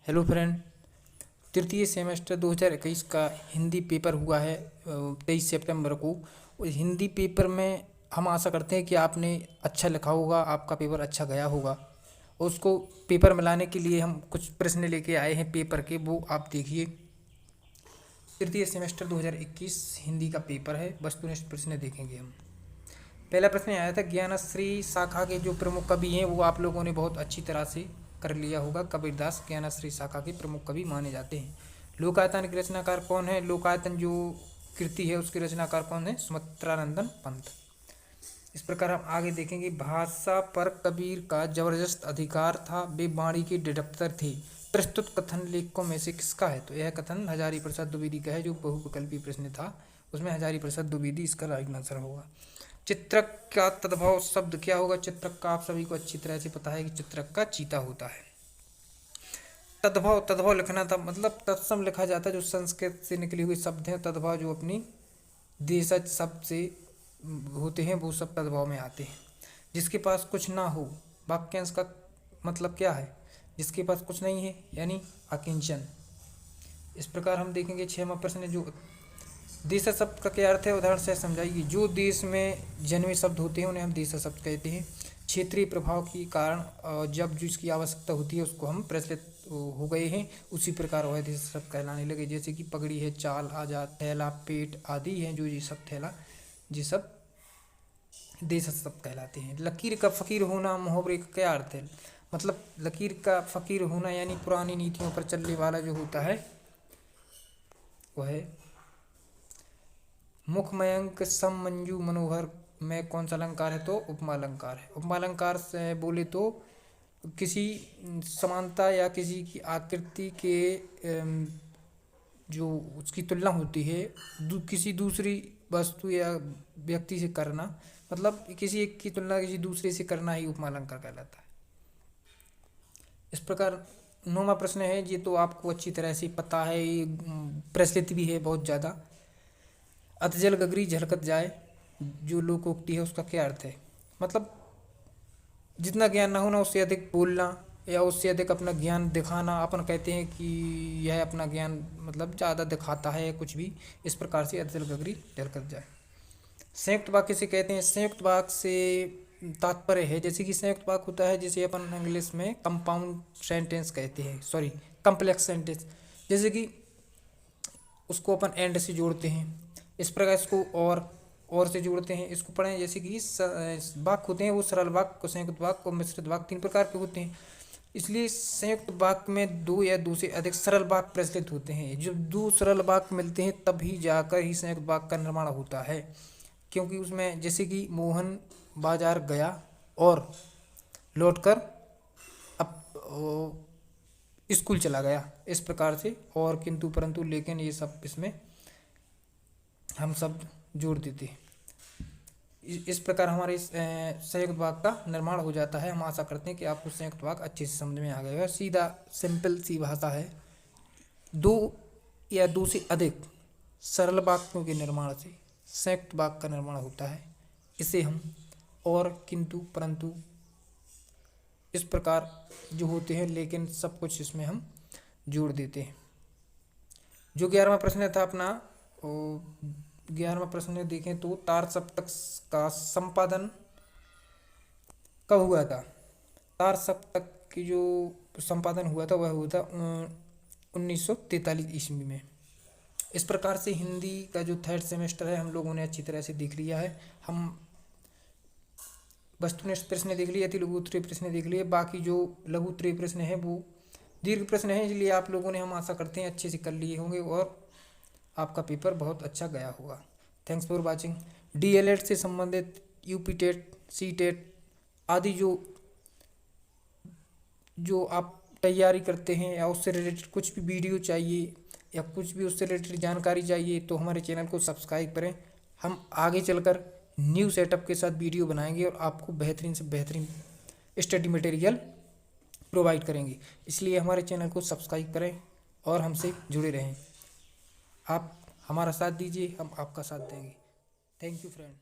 Hello friend, तृतीय semester 2021 का Hindi paper हुआ है 23 सितंबर को। उस हिंदी पेपर में हम आशा करते हैं कि आपने अच्छा लिखा होगा, आपका पेपर अच्छा गया होगा। उसको पेपर में लाने के लिए हम कुछ प्रश्न लेके आए हैं पेपर के, वो आप देखिए। तृतीय सेमेस्टर 2021 हिंदी का पेपर है, वस्तुनिष्ठ प्रश्न देखेंगे हम। पहला प्रश्न आया था, ज्ञानश्री शाखा के जो प्रमुख कवि हैं वो आप लोगों ने बहुत अच्छी तरह से कर लिया होगा। कबीरदास ज्ञानश्री शाखा के प्रमुख कवि माने जाते हैं। लोकायतन के रचनाकार कौन है? लोकायतन जो कृति है उसके रचनाकार कौन है? सुमित्रानंदन पंत। इस प्रकार हम आगे देखेंगे, भाषा पर कबीर का जबरदस्त अधिकार था, वे वाणी के डिडक्टर थे। प्रस्तुत कथन लेखकों में से किसका है? तो यह कथन हजारी प्रसाद द्विवेदी का है, जो बहुविकल्पी प्रश्न था, उसमें हजारी प्रसाद द्विवेदी इसका राइट आंसर होगा। चित्रक का तद्भव शब्द क्या होगा? चित्रक का आप सभी को अच्छी तरह से पता है कि चित्रक का चीता होता है। तद्भव, तद्भव लिखना था, मतलब तत्सम लिखा जाता है, जो संस्कृत से निकली हुई शब्द हैं। तद्भव जो अपनी देशज शब्द से होते हैं वो सब तद्भव में आते हैं। जिसके पास कुछ ना हो, वाक्यांश का मतलब क्या है? जिसके पास कुछ नहीं है यानी अकिंचन। इस प्रकार हम देखेंगे 6वां प्रश्न, जो देश शब्द का क्या अर्थ है? उदाहरण से समझाइए। जो देश में जन्मे शब्द होते हैं उन्हें हम देश शब्द कहते हैं। क्षेत्रीय प्रभाव के कारण जब जिसकी आवश्यकता होती है उसको हम प्रचलित हो गए हैं, उसी प्रकार वह देश शब्द कहलाने लगे। जैसे कि पगड़ी है, चाल, आजाद, थैला, पेट आदि हैं, जो ये सब थैला, ये सब देश शब्द कहलाते हैं। लकीर का फकीर होना, मुहावरे का क्या अर्थ है? मतलब लकीर का फकीर होना यानी पुरानी नीतियों पर चलने वाला जो होता है वह मुख मयंक सम मंजू मनोहर में कौन सा अलंकार है? तो उपमा अलंकार है। उपमा अलंकार से बोले तो किसी समानता या किसी की आकृति के जो उसकी तुलना होती है किसी दूसरी वस्तु या व्यक्ति से करना, मतलब किसी एक की तुलना किसी दूसरे से करना ही उपमा अलंकार कहलाता है। इस प्रकार 9वां प्रश्न है, ये तो आपको अच्छी तरह से पता है, ये प्रचलित भी है बहुत ज़्यादा। अतजल गगरी झलकत जाए, जो लोकोक्ति है, उसका क्या अर्थ है? मतलब जितना ज्ञान ना होना उससे अधिक बोलना या उससे अधिक अपना ज्ञान दिखाना। अपन कहते हैं कि यह अपना ज्ञान मतलब ज़्यादा दिखाता है कुछ भी, इस प्रकार से अतजल गगरी झलकत जाए। संयुक्त वाक्य से कहते हैं, संयुक्त वाक्य से तात्पर्य है, जैसे कि संयुक्त वाक्य होता है जिसे अपन इंग्लिश में कंपाउंड सेंटेंस कहते हैं, सॉरी कम्प्लेक्स सेंटेंस। जैसे कि उसको अपन एंड से जोड़ते हैं, इस प्रकार इसको और से जोड़ते हैं। इसको पढ़ें, जैसे कि वाक्य होते हैं वो सरल वाक्य, संयुक्त वाक्य और मिश्रित वाक्य, 3 प्रकार के होते हैं। इसलिए संयुक्त वाक्य में 2 या 2 से अधिक सरल वाक्य प्रचलित होते हैं। जब 2 सरल वाक्य मिलते हैं तभी जाकर ही संयुक्त वाक्य का निर्माण होता है। क्योंकि उसमें जैसे कि मोहन बाजार गया और लौटकर अब स्कूल चला गया, इस प्रकार से, और किंतु परंतु लेकिन ये सब इसमें हम शब्द जोड़ देते हैं। इस प्रकार हमारे संयुक्त वाक्य का निर्माण हो जाता है। हम आशा करते हैं कि आपको संयुक्त वाक्य अच्छे से समझ में आ गया है। सीधा सिंपल सी भाषा है। 2 या 2 से अधिक सरल वाक्यों के निर्माण से संयुक्त वाक्य का निर्माण होता है। इसे हम और, किंतु, परंतु, इस प्रकार जो होते हैं, लेकिन सब कुछ इसमें हम जोड़ देते हैं। जो 11वां प्रश्न था अपना, 11वां प्रश्न देखें तो तार सप्तक का संपादन कब हुआ था? तार सप्तक की जो संपादन हुआ था वह हुआ था 1943 ईस्वी में। इस प्रकार से हिंदी का जो 3rd सेमेस्टर है हम लोगों ने अच्छी तरह से देख लिया है। हम वस्तुनिष्ठ प्रश्न देख लिए, अति लघु उत्तरीय प्रश्न देख लिए, बाकी जो लघु उत्तरीय प्रश्न है वो दीर्घ प्रश्न है, इसलिए आप लोगों ने, हम आशा करते हैं, अच्छे से कर लिए होंगे और आपका पेपर बहुत अच्छा गया होगा। Thanks for watching. डीएलएड से संबंधित यूपी टेट, सी टेट आदि जो आप तैयारी करते हैं या उससे रिलेटेड कुछ भी वीडियो चाहिए या कुछ भी उससे रिलेटेड जानकारी चाहिए तो हमारे चैनल को सब्सक्राइब करें। हम आगे चलकर न्यू सेटअप के साथ वीडियो बनाएंगे और आपको बेहतरीन से बेहतरीन स्टडी मटेरियल प्रोवाइड करेंगे। इसलिए हमारे चैनल को सब्सक्राइब करें और हमसे जुड़े रहें। आप हमारा साथ दीजिए, हम आपका साथ देंगे। Thank you friend.